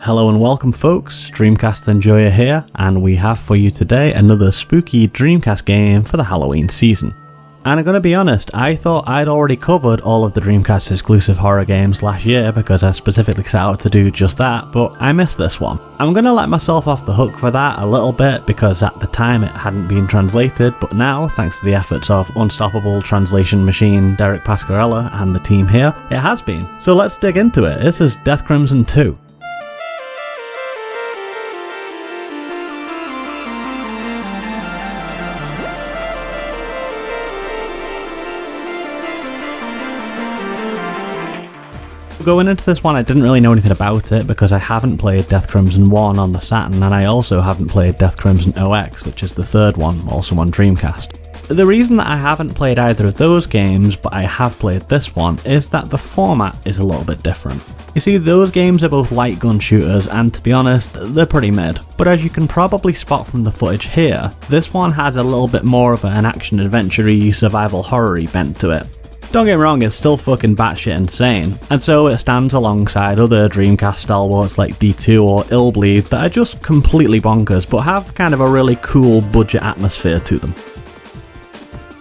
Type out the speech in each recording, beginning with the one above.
Hello and welcome folks, Dreamcast Enjoyer here, and we have for you today another spooky Dreamcast game for the Halloween season. And I'm going to be honest, I thought I'd already covered all of the Dreamcast-exclusive horror games last year because I specifically set out to do just that, but I missed this one. I'm going to let myself off the hook for that a little bit because at the time it hadn't been translated, but now, thanks to the efforts of unstoppable translation machine Derek Pascarella and the team here, it has been. So let's dig into it. This is Death Crimson 2. Going into this one, I didn't really know anything about it because I haven't played Death Crimson 1 on the Saturn, and I also haven't played Death Crimson OX, which is the third one, also on Dreamcast. The reason that I haven't played either of those games, but I have played this one, is that the format is a little bit different. You see, those games are both light gun shooters, and to be honest, they're pretty mid. But as you can probably spot from the footage here, this one has a little bit more of an action-adventure-y, survival horror-y bent to it. Don't get me wrong, it's still fucking batshit insane, and so it stands alongside other Dreamcast stalwarts like D2 or Illbleed that are just completely bonkers but have kind of a really cool budget atmosphere to them.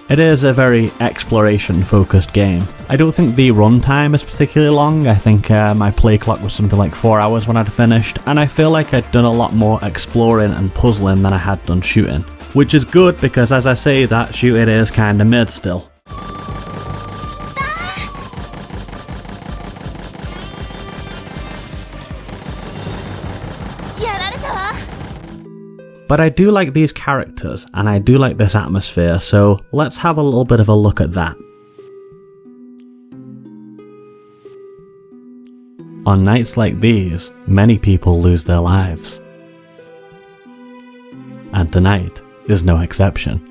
It is a very exploration focused game. I don't think the runtime is particularly long. I think my play clock was something like 4 hours when I'd finished, and I feel like I'd done a lot more exploring and puzzling than I had done shooting. Which is good because as I say that, shooting is kinda mid still. But I do like these characters, and I do like this atmosphere, so let's have a little bit of a look at that. On nights like these, many people lose their lives. And tonight is no exception.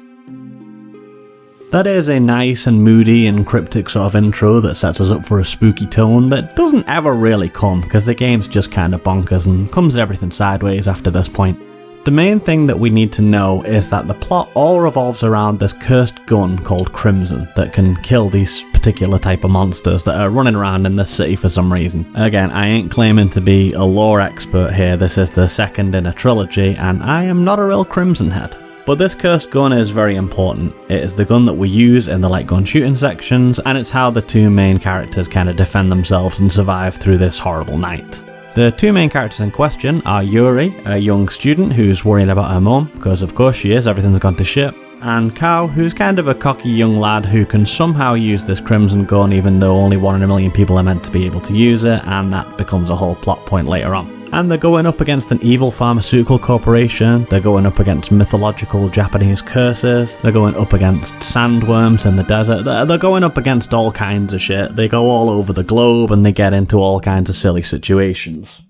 That is a nice and moody and cryptic sort of intro that sets us up for a spooky tone that doesn't ever really come, because the game's just kinda bonkers and comes at everything sideways after this point. The main thing that we need to know is that the plot all revolves around this cursed gun called Crimson that can kill these particular type of monsters that are running around in this city for some reason. Again, I ain't claiming to be a lore expert here, this is the second in a trilogy and I am not a real Crimson head. But this cursed gun is very important. It is the gun that we use in the light gun shooting sections, and it's how the two main characters kind of defend themselves and survive through this horrible night. The two main characters in question are Yuri, a young student who's worrying about her mum, because of course she is, everything's gone to shit, and Kao, who's kind of a cocky young lad who can somehow use this Crimson gun even though only 1 in a million people are meant to be able to use it, and that becomes a whole plot point later on. And they're going up against an evil pharmaceutical corporation, they're going up against mythological Japanese curses, they're going up against sandworms in the desert, they're going up against all kinds of shit. They go all over the globe and they get into all kinds of silly situations.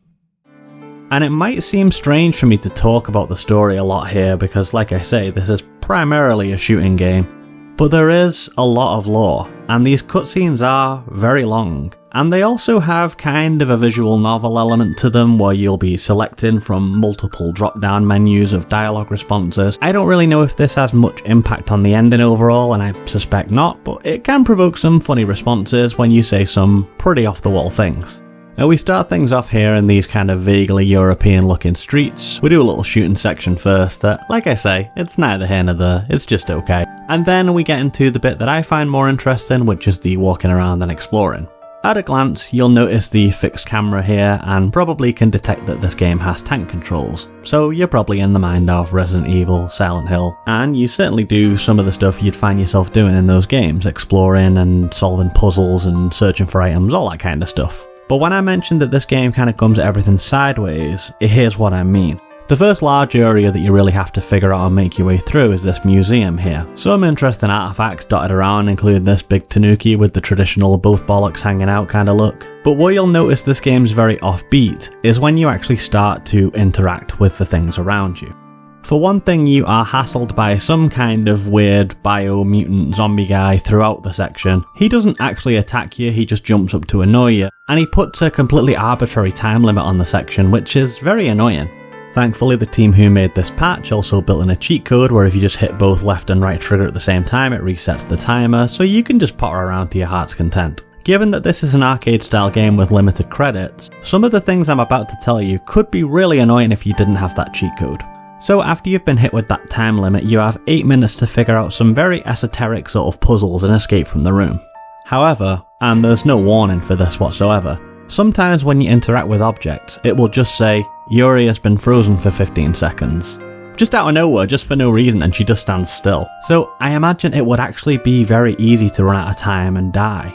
And it might seem strange for me to talk about the story a lot here because, like I say, this is primarily a shooting game. But there is a lot of lore, and these cutscenes are very long. And they also have kind of a visual novel element to them where you'll be selecting from multiple drop-down menus of dialogue responses. I don't really know if this has much impact on the ending overall, and I suspect not, but it can provoke some funny responses when you say some pretty off-the-wall things. Now we start things off here in these kind of vaguely European looking streets. We do a little shooting section first that, like I say, it's neither here nor there, it's just okay. And then we get into the bit that I find more interesting, which is the walking around and exploring. At a glance, you'll notice the fixed camera here and probably can detect that this game has tank controls. So you're probably in the mind of Resident Evil, Silent Hill, and you certainly do some of the stuff you'd find yourself doing in those games, exploring and solving puzzles and searching for items, all that kind of stuff. But when I mentioned that this game kind of comes at everything sideways, here's what I mean. The first large area that you really have to figure out and make your way through is this museum here. Some interesting artifacts dotted around include this big tanuki with the traditional both bollocks hanging out kind of look. But where you'll notice this game's very offbeat is when you actually start to interact with the things around you. For one thing, you are hassled by some kind of weird bio-mutant zombie guy throughout the section. He doesn't actually attack you, he just jumps up to annoy you, and he puts a completely arbitrary time limit on the section, which is very annoying. Thankfully, the team who made this patch also built in a cheat code where if you just hit both left and right trigger at the same time, it resets the timer, so you can just potter around to your heart's content. Given that this is an arcade style game with limited credits, some of the things I'm about to tell you could be really annoying if you didn't have that cheat code. So after you've been hit with that time limit, you have 8 minutes to figure out some very esoteric sort of puzzles and escape from the room. However, and there's no warning for this whatsoever, sometimes when you interact with objects, it will just say, Yuri has been frozen for 15 seconds. Just out of nowhere, just for no reason, and she just stands still. So I imagine it would actually be very easy to run out of time and die.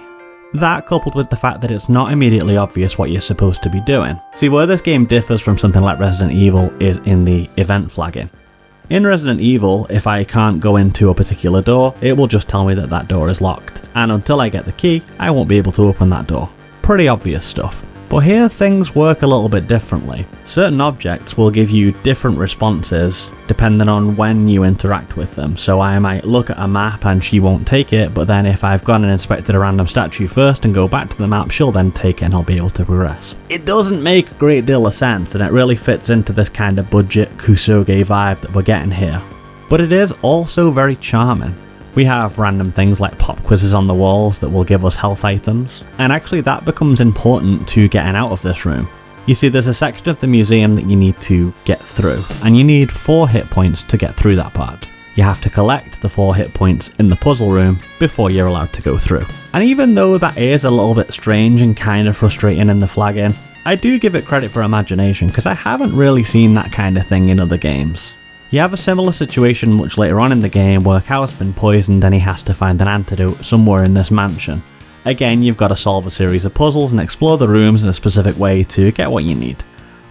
That, coupled with the fact that it's not immediately obvious what you're supposed to be doing. See, where this game differs from something like Resident Evil is in the event flagging. In Resident Evil, if I can't go into a particular door, it will just tell me that that door is locked, and until I get the key, I won't be able to open that door. Pretty obvious stuff. But here things work a little bit differently. Certain objects will give you different responses depending on when you interact with them. So I might look at a map and she won't take it, but then if I've gone and inspected a random statue first and go back to the map, she'll then take it and I'll be able to progress. It doesn't make a great deal of sense, and it really fits into this kind of budget Kusoge vibe that we're getting here. But it is also very charming. We have random things like pop quizzes on the walls that will give us health items, and actually that becomes important to getting out of this room. You see, there's a section of the museum that you need to get through, and you need 4 hit points to get through that part. You have to collect the 4 hit points in the puzzle room before you're allowed to go through. And even though that is a little bit strange and kind of frustrating in the flagging, I do give it credit for imagination, because I haven't really seen that kind of thing in other games. You have a similar situation much later on in the game where Cal's been poisoned and he has to find an antidote somewhere in this mansion. Again, you've got to solve a series of puzzles and explore the rooms in a specific way to get what you need.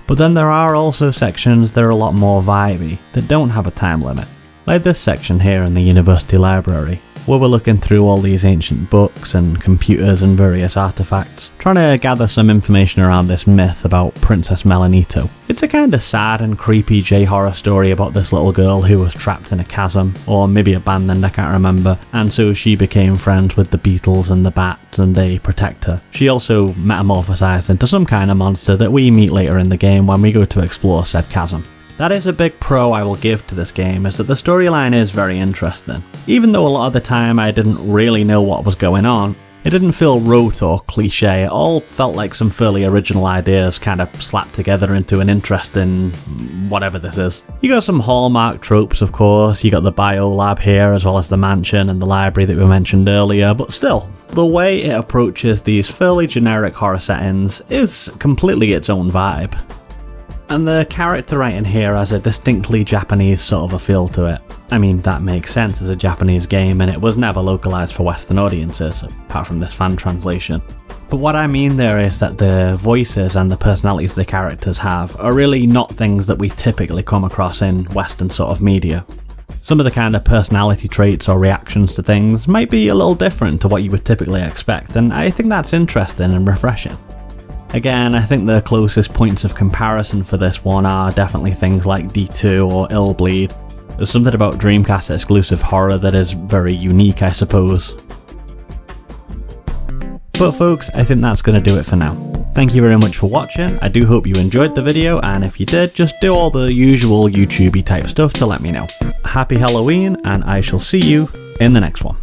But then there are also sections that are a lot more vibey, that don't have a time limit. Like this section here in the university library, where we're looking through all these ancient books and computers and various artifacts, trying to gather some information around this myth about Princess Melanito. It's a kind of sad and creepy J-horror story about this little girl who was trapped in a chasm, or maybe abandoned, I can't remember, and so she became friends with the beetles and the bats and they protect her. She also metamorphosized into some kind of monster that we meet later in the game when we go to explore said chasm. That is a big pro I will give to this game, is that the storyline is very interesting. Even though a lot of the time I didn't really know what was going on, it didn't feel rote or cliche, it all felt like some fairly original ideas kind of slapped together into an interesting whatever this is. You got some hallmark tropes, of course, you got the bio lab here as well as the mansion and the library that we mentioned earlier, but still, the way it approaches these fairly generic horror settings is completely its own vibe. And the character writing here has a distinctly Japanese sort of a feel to it. I mean, that makes sense as a Japanese game and it was never localised for Western audiences, apart from this fan translation. But what I mean there is that the voices and the personalities the characters have are really not things that we typically come across in Western sort of media. Some of the kind of personality traits or reactions to things might be a little different to what you would typically expect, and I think that's interesting and refreshing. Again, I think the closest points of comparison for this one are definitely things like D2 or Illbleed. There's something about Dreamcast-exclusive horror that is very unique, I suppose. But folks, I think that's going to do it for now. Thank you very much for watching, I do hope you enjoyed the video, and if you did, just do all the usual YouTubey type stuff to let me know. Happy Halloween, and I shall see you in the next one.